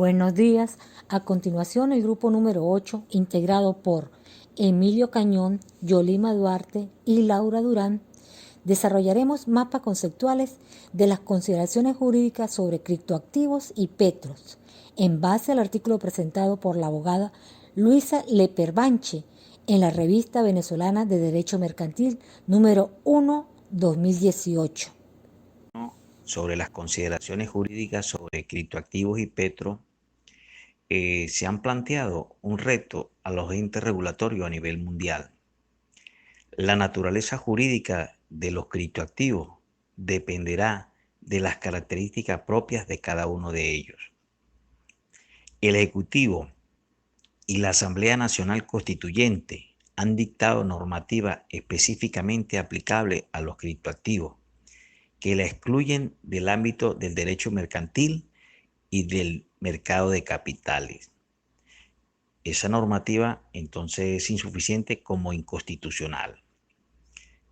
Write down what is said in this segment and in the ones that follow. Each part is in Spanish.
Buenos días. A continuación, el grupo número 8, integrado por Emilio Cañón, Yolima Duarte y Laura Durán, desarrollaremos mapas conceptuales de las consideraciones jurídicas sobre criptoactivos y petros, en base al artículo presentado por la abogada Luisa Leperbanche en la Revista Venezolana de Derecho Mercantil número 1, 2018. Sobre las consideraciones jurídicas sobre criptoactivos y petro, se han planteado un reto a los entes regulatorios a nivel mundial. La naturaleza jurídica de los criptoactivos dependerá de las características propias de cada uno de ellos. El Ejecutivo y la Asamblea Nacional Constituyente han dictado normativa específicamente aplicable a los criptoactivos, que la excluyen del ámbito del derecho mercantil y del mercado de capitales. Esa normativa entonces es insuficiente como inconstitucional.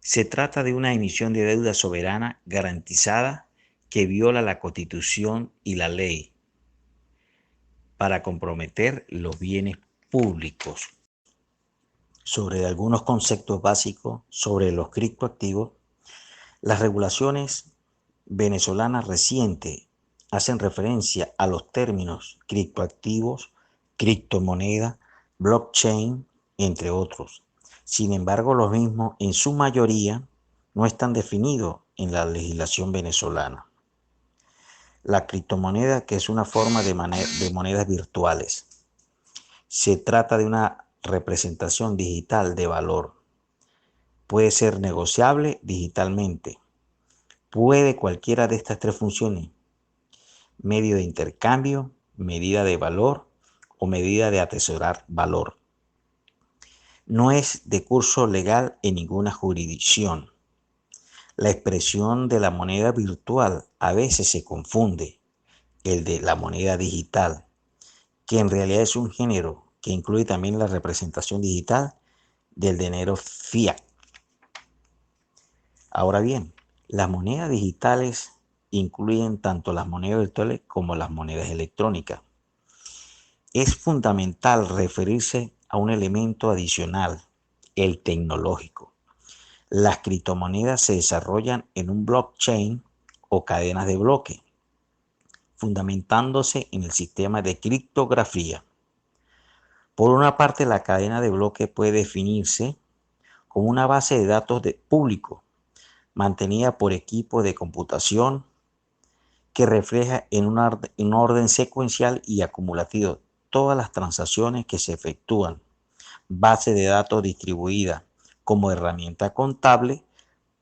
Se trata de una emisión de deuda soberana garantizada que viola la Constitución y la ley para comprometer los bienes públicos. Sobre algunos conceptos básicos sobre los criptoactivos, las regulaciones venezolanas recientes hacen referencia a los términos criptoactivos, criptomoneda, blockchain, entre otros. Sin embargo, los mismos en su mayoría no están definidos en la legislación venezolana. La criptomoneda, que es una forma de monedas virtuales. Se trata de una representación digital de valor. Puede ser negociable digitalmente. Puede cualquiera de estas tres funciones: medio de intercambio, medida de valor o medida de atesorar valor. No es de curso legal en ninguna jurisdicción. La expresión de la moneda virtual a veces se confunde el de la moneda digital, que en realidad es un género que incluye también la representación digital del dinero fiat. Ahora bien, las monedas digitales incluyen tanto las monedas virtuales como las monedas electrónicas. Es fundamental referirse a un elemento adicional, el tecnológico. Las criptomonedas se desarrollan en un blockchain o cadenas de bloque, fundamentándose en el sistema de criptografía. Por una parte, la cadena de bloque puede definirse como una base de datos público mantenida por equipos de computación que refleja en un orden secuencial y acumulativo todas las transacciones que se efectúan. Base de datos distribuida como herramienta contable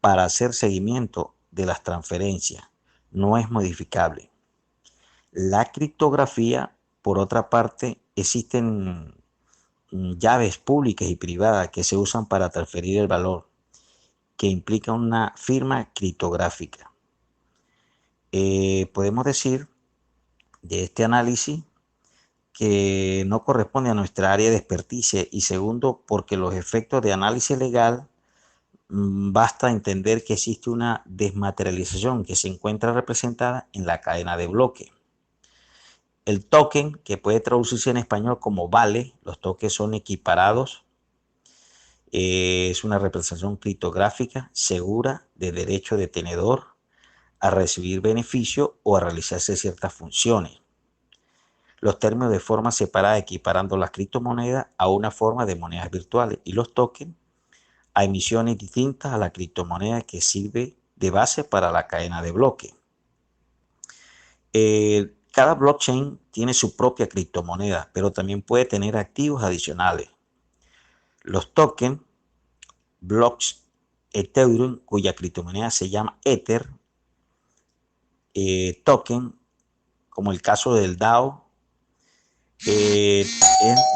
para hacer seguimiento de las transferencias. No es modificable. La criptografía, por otra parte, existen llaves públicas y privadas que se usan para transferir el valor, que implica una firma criptográfica. Podemos decir de este análisis que no corresponde a nuestra área de experticia, y segundo, porque los efectos de análisis legal basta entender que existe una desmaterialización que se encuentra representada en la cadena de bloque. El token, que puede traducirse en español como vale, los tokens son equiparados. Es una representación criptográfica segura de derecho de tenedor a recibir beneficio o a realizarse ciertas funciones. Los términos de forma separada equiparando las criptomonedas a una forma de monedas virtuales y los tokens a emisiones distintas a la criptomoneda que sirve de base para la cadena de bloque. Cada blockchain tiene su propia criptomoneda, pero también puede tener activos adicionales. Los tokens, blocks Ethereum, cuya criptomoneda se llama Ether, token, como el caso del DAO. Es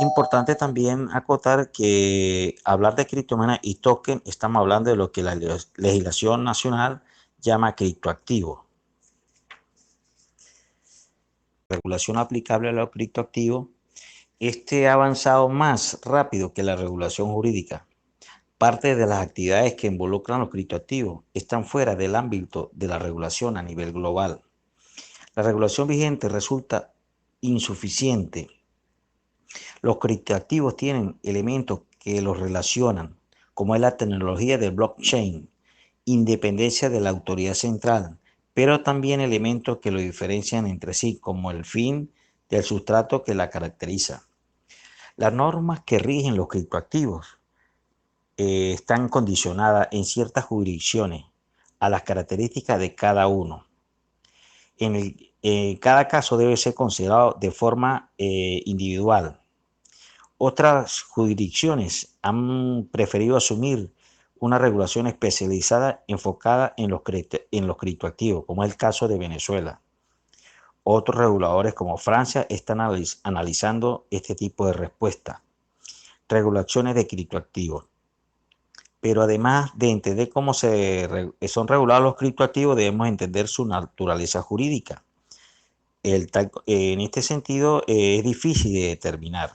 importante también acotar que hablar de criptomoneda y token, estamos hablando de lo que la legislación nacional llama criptoactivo. Regulación aplicable a los criptoactivos. Este ha avanzado más rápido que la regulación jurídica. Parte de las actividades que involucran los criptoactivos están fuera del ámbito de la regulación a nivel global. La regulación vigente resulta insuficiente. Los criptoactivos tienen elementos que los relacionan, como es la tecnología del blockchain, independencia de la autoridad central, pero también elementos que lo diferencian entre sí, como el fin del sustrato que la caracteriza. Las normas que rigen los criptoactivos están condicionadas en ciertas jurisdicciones a las características de cada uno. Cada caso debe ser considerado de forma individual. Otras jurisdicciones han preferido asumir una regulación especializada enfocada en los criptoactivos, como es el caso de Venezuela. Otros reguladores como Francia están analizando este tipo de respuesta. Regulaciones de criptoactivos. Pero además de entender cómo son regulados los criptoactivos, debemos entender su naturaleza jurídica. En este sentido, es difícil de determinar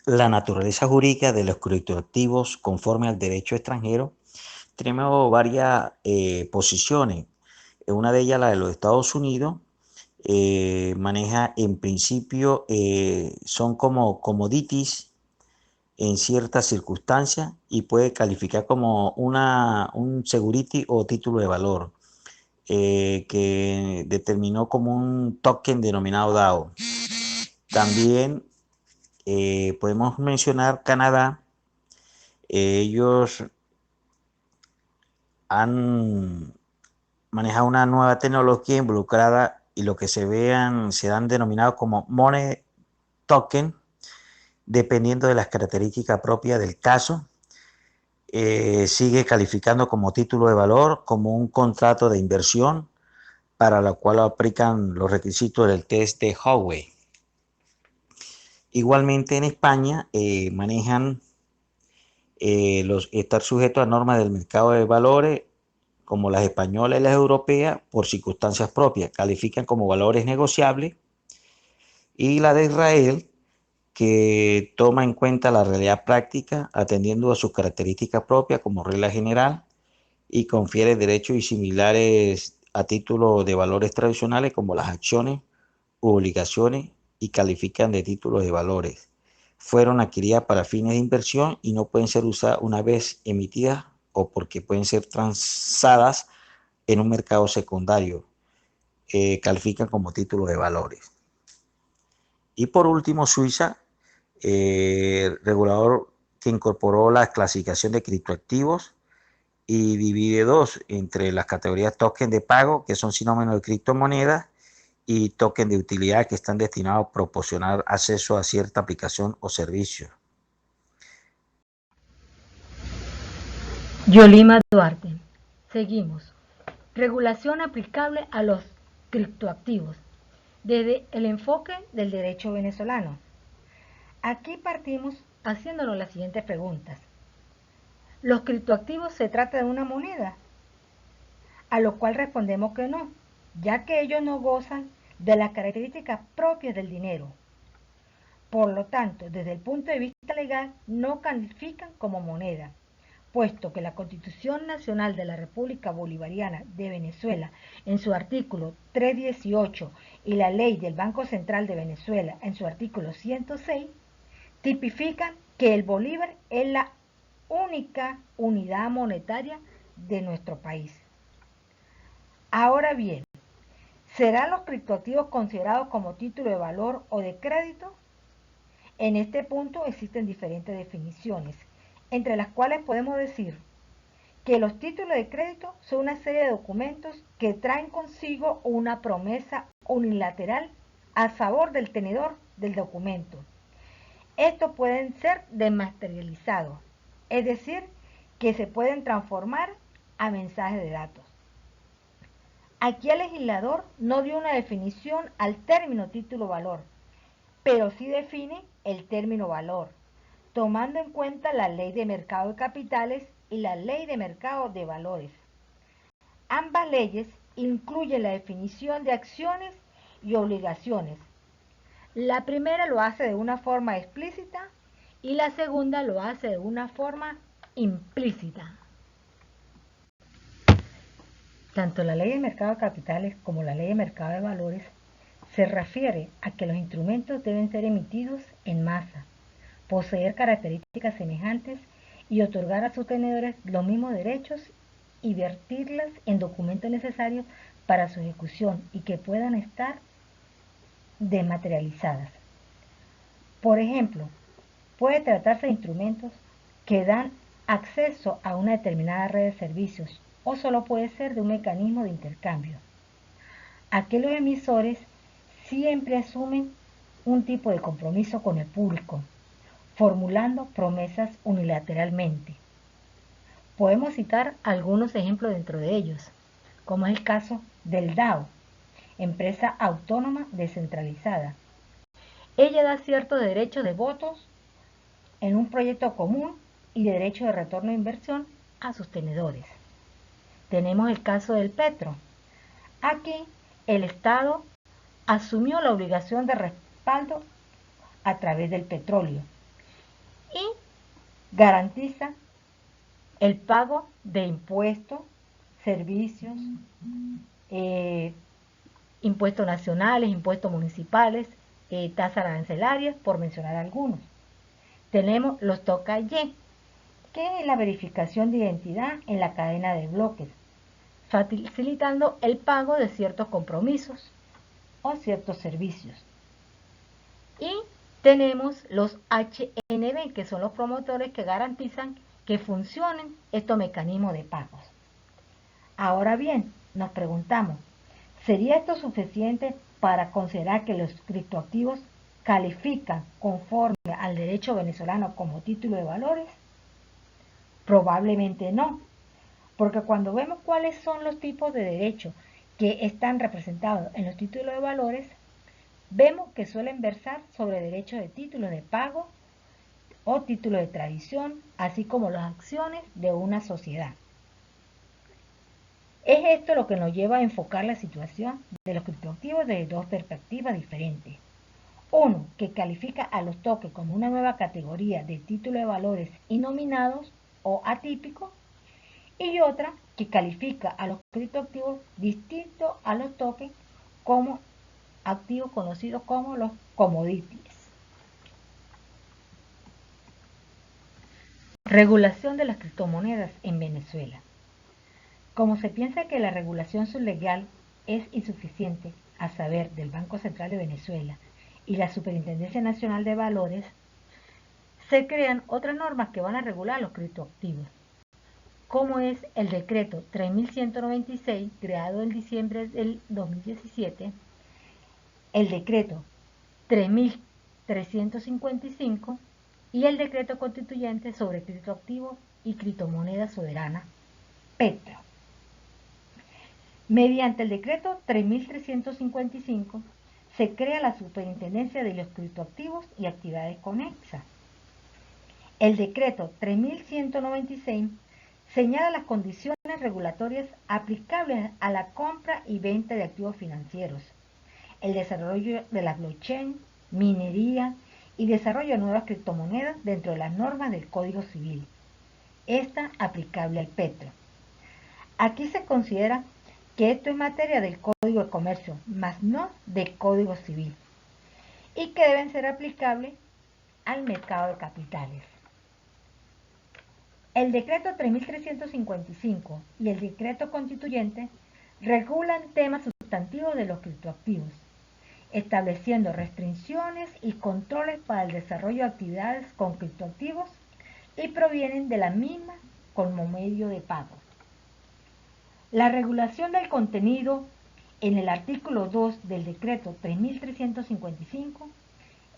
la naturaleza jurídica de los criptoactivos conforme al derecho extranjero. Tenemos varias posiciones. Una de ellas, la de los Estados Unidos, maneja en principio, son como commodities en ciertas circunstancias y puede calificar como un security o título de valor que determinó como un token denominado DAO. También podemos mencionar Canadá. Ellos han manejado una nueva tecnología involucrada y lo que se dan denominados como money token, dependiendo de las características propias del caso. Sigue calificando como título de valor, como un contrato de inversión, para lo cual aplican los requisitos del test de Howey. Igualmente en España manejan estar sujetos a normas del mercado de valores, como las españolas y las europeas, por circunstancias propias. Califican como valores negociables. Y la de Israel, que toma en cuenta la realidad práctica, atendiendo a sus características propias como regla general, y confiere derechos y similares a títulos de valores tradicionales como las acciones u obligaciones, y califican de títulos de valores. Fueron adquiridas para fines de inversión y no pueden ser usadas una vez emitidas o porque pueden ser transadas en un mercado secundario. Califican como títulos de valores. Y por último, Suiza, regulador que incorporó la clasificación de criptoactivos y divide dos entre las categorías token de pago, que son sinónimos de criptomonedas, y token de utilidad, que están destinados a proporcionar acceso a cierta aplicación o servicio. Yolima Duarte. Seguimos. Regulación aplicable a los criptoactivos desde el enfoque del derecho venezolano. Aquí partimos haciéndonos las siguientes preguntas. ¿Los criptoactivos se trata de una moneda? A lo cual respondemos que no, ya que ellos no gozan de las características propias del dinero. Por lo tanto, desde el punto de vista legal, no califican como moneda, puesto que la Constitución Nacional de la República Bolivariana de Venezuela, en su artículo 318, y la Ley del Banco Central de Venezuela, en su artículo 106, tipifican que el bolívar es la única unidad monetaria de nuestro país. Ahora bien, ¿serán los criptoactivos considerados como título de valor o de crédito? En este punto existen diferentes definiciones, entre las cuales podemos decir que los títulos de crédito son una serie de documentos que traen consigo una promesa unilateral a favor del tenedor del documento. Estos pueden ser desmaterializados, es decir, que se pueden transformar a mensajes de datos. Aquí el legislador no dio una definición al término título valor, pero sí define el término valor, tomando en cuenta la Ley de Mercado de Capitales y la Ley de Mercado de Valores. Ambas leyes incluyen la definición de acciones y obligaciones. La primera lo hace de una forma explícita y la segunda lo hace de una forma implícita. Tanto la Ley de Mercado de Capitales como la Ley de Mercado de Valores se refiere a que los instrumentos deben ser emitidos en masa, poseer características semejantes y otorgar a sus tenedores los mismos derechos y vertirlas en documentos necesarios para su ejecución y que puedan estar desmaterializadas. Por ejemplo, puede tratarse de instrumentos que dan acceso a una determinada red de servicios o solo puede ser de un mecanismo de intercambio. Aquí los emisores siempre asumen un tipo de compromiso con el público, formulando promesas unilateralmente. Podemos citar algunos ejemplos dentro de ellos, como es el caso del DAO, empresa autónoma descentralizada. Ella da ciertos derechos de votos en un proyecto común y derecho de retorno de inversión a sus tenedores. Tenemos el caso del Petro. Aquí el Estado asumió la obligación de respaldo a través del petróleo y garantiza el pago de impuestos, servicios, impuestos nacionales, impuestos municipales, tasas arancelarias, por mencionar algunos. Tenemos los toca-y, que es la verificación de identidad en la cadena de bloques, facilitando el pago de ciertos compromisos o ciertos servicios. Y tenemos los HNB, que son los promotores que garantizan que funcionen estos mecanismos de pagos. Ahora bien, nos preguntamos, ¿sería esto suficiente para considerar que los criptoactivos califican conforme al derecho venezolano como título de valores? Probablemente no, porque cuando vemos cuáles son los tipos de derechos que están representados en los títulos de valores, vemos que suelen versar sobre derechos de títulos de pago o títulos de tradición, así como las acciones de una sociedad. Es esto lo que nos lleva a enfocar la situación de los criptoactivos desde dos perspectivas diferentes. Uno, que califica a los tokens como una nueva categoría de títulos de valores inominados o atípicos, y otra, que califica a los criptoactivos distintos a los tokens como activos conocidos como los commodities. Regulación de las criptomonedas en Venezuela. Como se piensa que la regulación sublegal es insuficiente, a saber, del Banco Central de Venezuela y la Superintendencia Nacional de Valores, se crean otras normas que van a regular los criptoactivos, como es el decreto 3196, creado en diciembre del 2017, el decreto 3355 y el decreto constituyente sobre criptoactivos y criptomoneda soberana, Petro. Mediante el decreto 3355 se crea la Superintendencia de los Criptoactivos y Actividades Conexas. El decreto 3196 señala las condiciones regulatorias aplicables a la compra y venta de activos financieros, el desarrollo de la blockchain, minería y desarrollo de nuevas criptomonedas dentro de las normas del Código Civil, esta aplicable al Petro. Aquí se considera que esto es materia del Código de Comercio, más no del Código Civil, y que deben ser aplicables al mercado de capitales. El decreto 3355 y el decreto constituyente regulan temas sustantivos de los criptoactivos, estableciendo restricciones y controles para el desarrollo de actividades con criptoactivos y provienen de la misma como medio de pago. La regulación del contenido en el artículo 2 del decreto 3355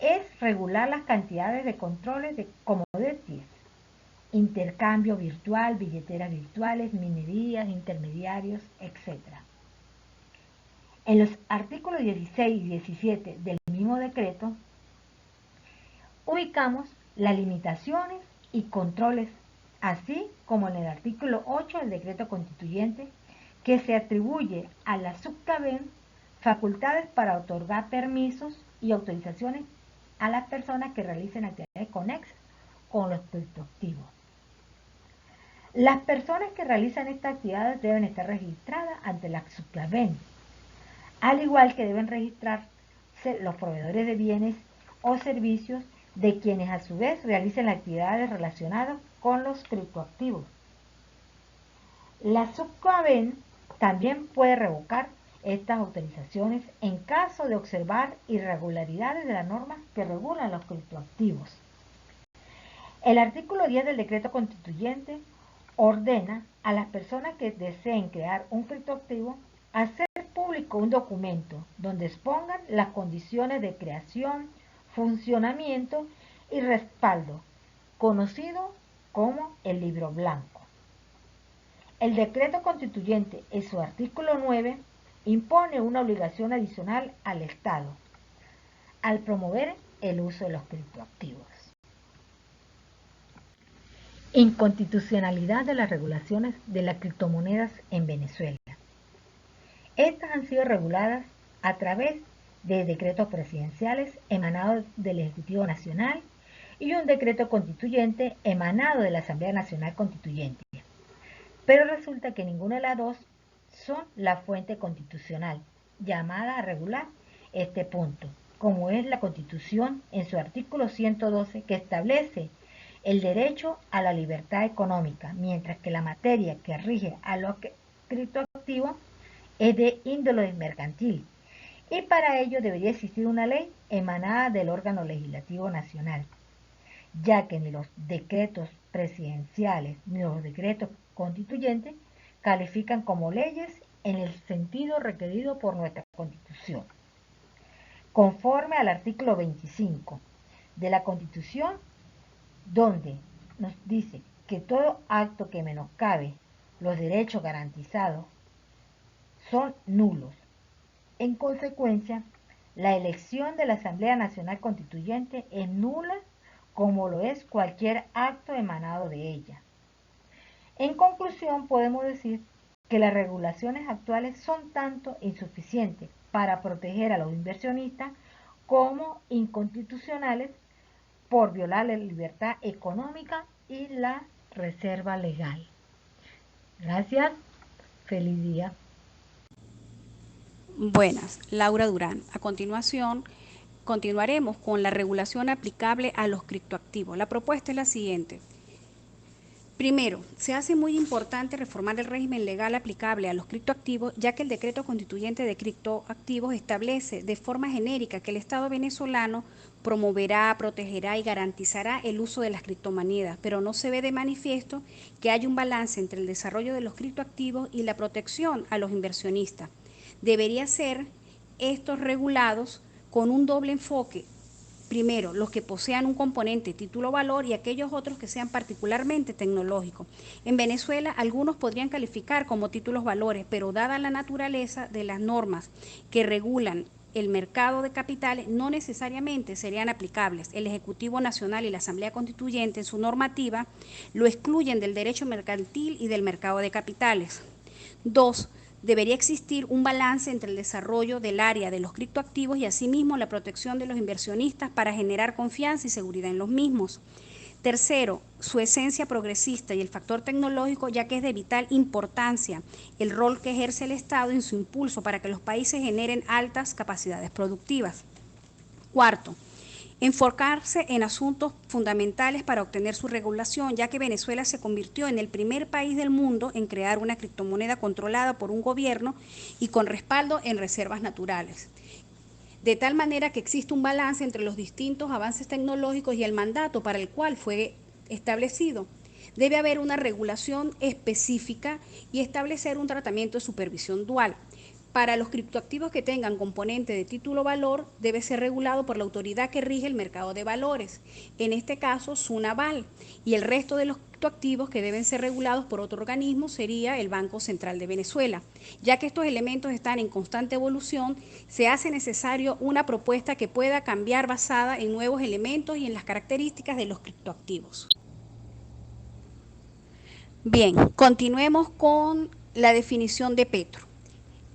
es regular las cantidades de controles de commodities, intercambio virtual, billeteras virtuales, minerías, intermediarios, etc. En los artículos 16 y 17 del mismo decreto, ubicamos las limitaciones y controles, así como en el artículo 8 del decreto constituyente, que se atribuye a la SUBCABEN facultades para otorgar permisos y autorizaciones a las personas que realicen actividades conexas con los criptoactivos. Las personas que realizan estas actividades deben estar registradas ante la SUBCABEN, al igual que deben registrar los proveedores de bienes o servicios de quienes a su vez realicen las actividades relacionadas con los criptoactivos. La SUBCOABEN también puede revocar estas autorizaciones en caso de observar irregularidades de las normas que regulan los criptoactivos. El artículo 10 del decreto constituyente ordena a las personas que deseen crear un criptoactivo hacer público un documento donde expongan las condiciones de creación, funcionamiento y respaldo, conocido como el libro blanco. El decreto constituyente, en su artículo 9, impone una obligación adicional al Estado al promover el uso de los criptoactivos. Inconstitucionalidad de las regulaciones de las criptomonedas en Venezuela. Estas han sido reguladas a través de decretos presidenciales emanados del Ejecutivo Nacional y un decreto constituyente emanado de la Asamblea Nacional Constituyente. Pero resulta que ninguna de las dos son la fuente constitucional llamada a regular este punto, como es la Constitución en su artículo 112, que establece el derecho a la libertad económica, mientras que la materia que rige a los criptoactivos es de índole mercantil, y para ello debería existir una ley emanada del órgano legislativo nacional, ya que ni los decretos presidenciales ni los decretos constituyentes califican como leyes en el sentido requerido por nuestra Constitución. Conforme al artículo 25 de la Constitución, donde nos dice que todo acto que menoscabe los derechos garantizados son nulos. En consecuencia, la elección de la Asamblea Nacional Constituyente es nula, como lo es cualquier acto emanado de ella. En conclusión, podemos decir que las regulaciones actuales son tanto insuficientes para proteger a los inversionistas como inconstitucionales por violar la libertad económica y la reserva legal. Gracias. Feliz día. Buenas, Laura Durán. A continuación, continuaremos con la regulación aplicable a los criptoactivos. La propuesta es la siguiente. Primero, se hace muy importante reformar el régimen legal aplicable a los criptoactivos, ya que el decreto constituyente de criptoactivos establece de forma genérica que el Estado venezolano promoverá, protegerá y garantizará el uso de las criptomonedas, pero no se ve de manifiesto que haya un balance entre el desarrollo de los criptoactivos y la protección a los inversionistas. Debería ser estos regulados con un doble enfoque. Primero, los que posean un componente título-valor y aquellos otros que sean particularmente tecnológicos. En Venezuela, algunos podrían calificar como títulos-valores, pero dada la naturaleza de las normas que regulan el mercado de capitales, no necesariamente serían aplicables. El Ejecutivo Nacional y la Asamblea Constituyente, en su normativa, lo excluyen del derecho mercantil y del mercado de capitales. 2. Debería existir un balance entre el desarrollo del área de los criptoactivos y asimismo la protección de los inversionistas para generar confianza y seguridad en los mismos. Tercero, su esencia progresista y el factor tecnológico, ya que es de vital importancia el rol que ejerce el Estado en su impulso para que los países generen altas capacidades productivas. Cuarto, enfocarse en asuntos fundamentales para obtener su regulación, ya que Venezuela se convirtió en el primer país del mundo en crear una criptomoneda controlada por un gobierno y con respaldo en reservas naturales. De tal manera que existe un balance entre los distintos avances tecnológicos y el mandato para el cual fue establecido. Debe haber una regulación específica y establecer un tratamiento de supervisión dual. Para los criptoactivos que tengan componente de título-valor, debe ser regulado por la autoridad que rige el mercado de valores, en este caso SUNAVAL, y el resto de los criptoactivos que deben ser regulados por otro organismo sería el Banco Central de Venezuela. Ya que estos elementos están en constante evolución, se hace necesario una propuesta que pueda cambiar basada en nuevos elementos y en las características de los criptoactivos. Bien, continuemos con la definición de Petro.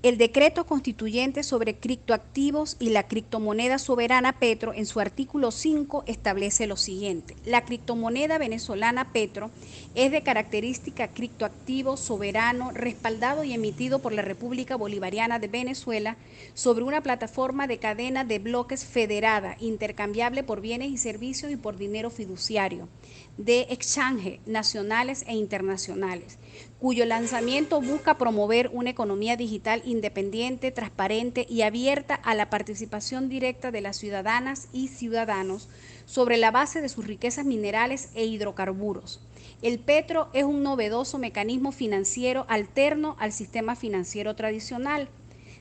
El decreto constituyente sobre criptoactivos y la criptomoneda soberana Petro, en su artículo 5, establece lo siguiente. La criptomoneda venezolana Petro es de característica criptoactivo soberano, respaldado y emitido por la República Bolivariana de Venezuela sobre una plataforma de cadena de bloques federada, intercambiable por bienes y servicios y por dinero fiduciario, de exchange nacionales e internacionales, cuyo lanzamiento busca promover una economía digital independiente, transparente y abierta a la participación directa de las ciudadanas y ciudadanos sobre la base de sus riquezas minerales e hidrocarburos. El Petro es un novedoso mecanismo financiero alterno al sistema financiero tradicional,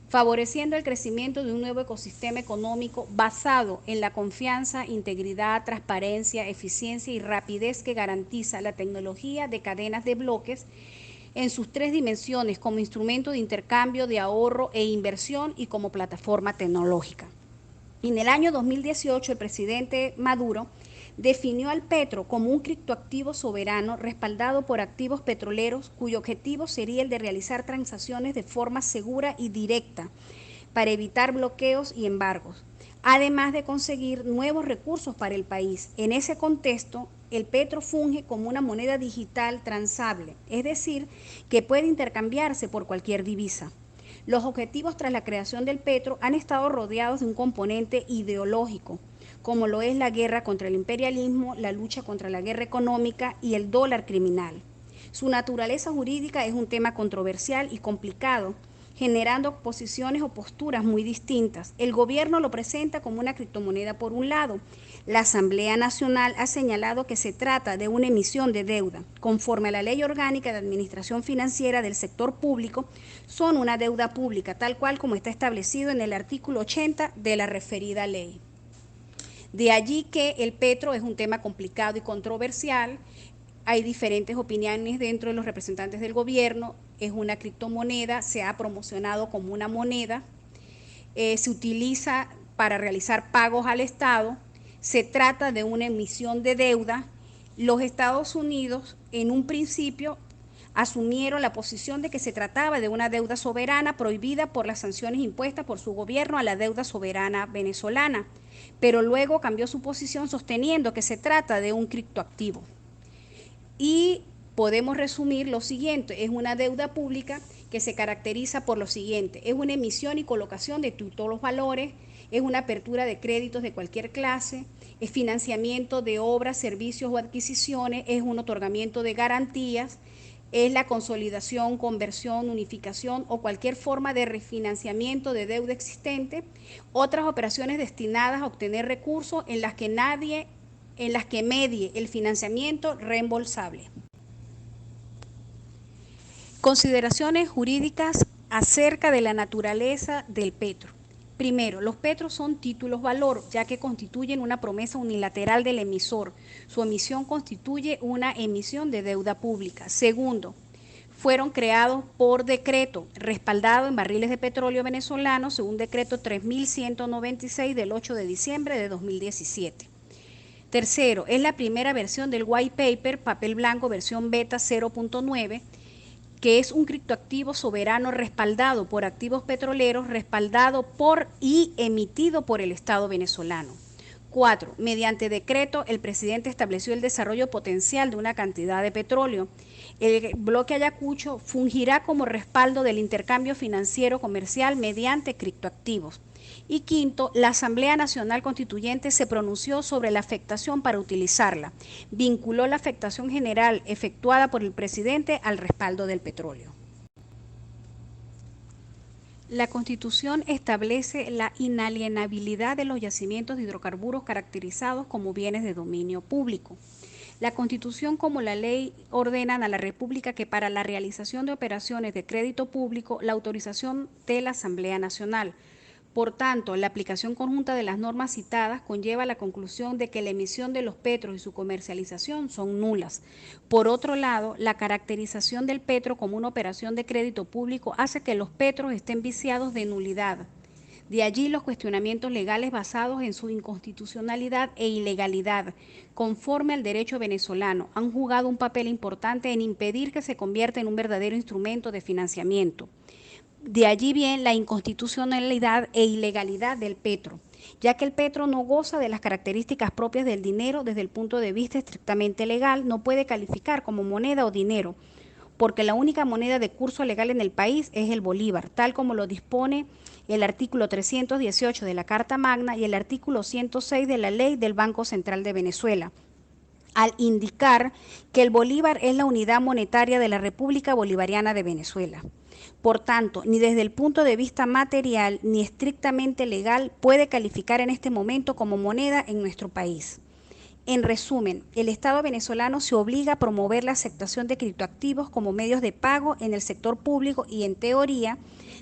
favoreciendo el crecimiento de un nuevo ecosistema económico basado en la confianza, integridad, transparencia, eficiencia y rapidez que garantiza la tecnología de cadenas de bloques en sus tres dimensiones, como instrumento de intercambio, de ahorro e inversión y como plataforma tecnológica. En el año 2018, el presidente Maduro definió al Petro como un criptoactivo soberano respaldado por activos petroleros, cuyo objetivo sería el de realizar transacciones de forma segura y directa para evitar bloqueos y embargos, además de conseguir nuevos recursos para el país. En ese contexto, el Petro funge como una moneda digital transable, es decir, que puede intercambiarse por cualquier divisa. Los objetivos tras la creación del Petro han estado rodeados de un componente ideológico, como lo es la guerra contra el imperialismo, la lucha contra la guerra económica y el dólar criminal. Su naturaleza jurídica es un tema controversial y complicado, generando posiciones o posturas muy distintas. El gobierno lo presenta como una criptomoneda por un lado. La Asamblea Nacional ha señalado que se trata de una emisión de deuda. Conforme a la Ley Orgánica de Administración Financiera del Sector Público, son una deuda pública, tal cual como está establecido en el artículo 80 de la referida ley. De allí que el Petro es un tema complicado y controversial. Hay diferentes opiniones dentro de los representantes del gobierno. Es una criptomoneda, se ha promocionado como una moneda, se utiliza para realizar pagos al Estado, se trata de una emisión de deuda. Los Estados Unidos en un principio asumieron la posición de que se trataba de una deuda soberana prohibida por las sanciones impuestas por su gobierno a la deuda soberana venezolana, pero luego cambió su posición sosteniendo que se trata de un criptoactivo. Y podemos resumir lo siguiente: es una deuda pública que se caracteriza por lo siguiente: es una emisión y colocación de todos los valores, es una apertura de créditos de cualquier clase, es financiamiento de obras, servicios o adquisiciones, es un otorgamiento de garantías, es la consolidación, conversión, unificación o cualquier forma de refinanciamiento de deuda existente, otras operaciones destinadas a obtener recursos en las que medie el financiamiento reembolsable. Consideraciones jurídicas acerca de la naturaleza del Petro. Primero, los Petros son títulos valor, ya que constituyen una promesa unilateral del emisor. Su emisión constituye una emisión de deuda pública. Segundo, fueron creados por decreto, respaldado en barriles de petróleo venezolano, según decreto 3196 del 8 de diciembre de 2017. Tercero, es la primera versión del white paper, papel blanco, versión beta 0.9, que es un criptoactivo soberano respaldado por activos petroleros, respaldado por y emitido por el Estado venezolano. 4. Mediante decreto, el presidente estableció el desarrollo potencial de una cantidad de petróleo. El bloque Ayacucho fungirá como respaldo del intercambio financiero comercial mediante criptoactivos. Y quinto, la Asamblea Nacional Constituyente se pronunció sobre la afectación para utilizarla. Vinculó la afectación general efectuada por el presidente al respaldo del petróleo. La Constitución establece la inalienabilidad de los yacimientos de hidrocarburos caracterizados como bienes de dominio público. La Constitución como la ley ordenan a la República que para la realización de operaciones de crédito público la autorización de la Asamblea Nacional. Por tanto, la aplicación conjunta de las normas citadas conlleva la conclusión de que la emisión de los petros y su comercialización son nulas. Por otro lado, la caracterización del petro como una operación de crédito público hace que los petros estén viciados de nulidad. De allí los cuestionamientos legales basados en su inconstitucionalidad e ilegalidad, conforme al derecho venezolano, han jugado un papel importante en impedir que se convierta en un verdadero instrumento de financiamiento. De allí viene la inconstitucionalidad e ilegalidad del petro, ya que el petro no goza de las características propias del dinero desde el punto de vista estrictamente legal, no puede calificar como moneda o dinero, porque la única moneda de curso legal en el país es el bolívar, tal como lo dispone el artículo 318 de la Carta Magna y el artículo 106 de la Ley del Banco Central de Venezuela, al indicar que el bolívar es la unidad monetaria de la República Bolivariana de Venezuela. Por tanto, ni desde el punto de vista material ni estrictamente legal puede calificar en este momento como moneda en nuestro país. En resumen, el Estado venezolano se obliga a promover la aceptación de criptoactivos como medios de pago en el sector público y, en teoría,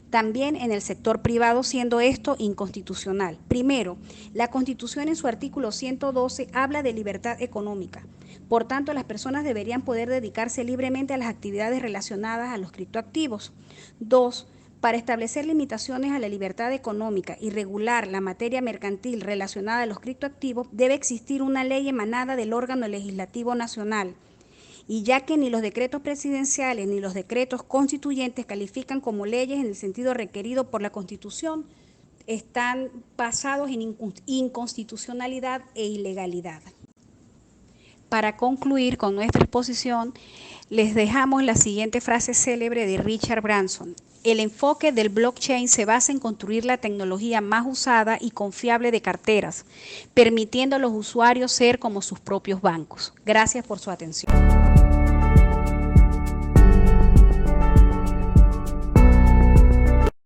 también en el sector privado, siendo esto inconstitucional. Primero, la Constitución en su artículo 112 habla de libertad económica. Por tanto, las personas deberían poder dedicarse libremente a las actividades relacionadas a los criptoactivos. 2. Para establecer limitaciones a la libertad económica y regular la materia mercantil relacionada a los criptoactivos, debe existir una ley emanada del órgano legislativo nacional. Y ya que ni los decretos presidenciales ni los decretos constituyentes califican como leyes en el sentido requerido por la Constitución, están basados en inconstitucionalidad e ilegalidad. Para concluir con nuestra exposición, les dejamos la siguiente frase célebre de Richard Branson. El enfoque del blockchain se basa en construir la tecnología más usada y confiable de carteras, permitiendo a los usuarios ser como sus propios bancos. Gracias por su atención.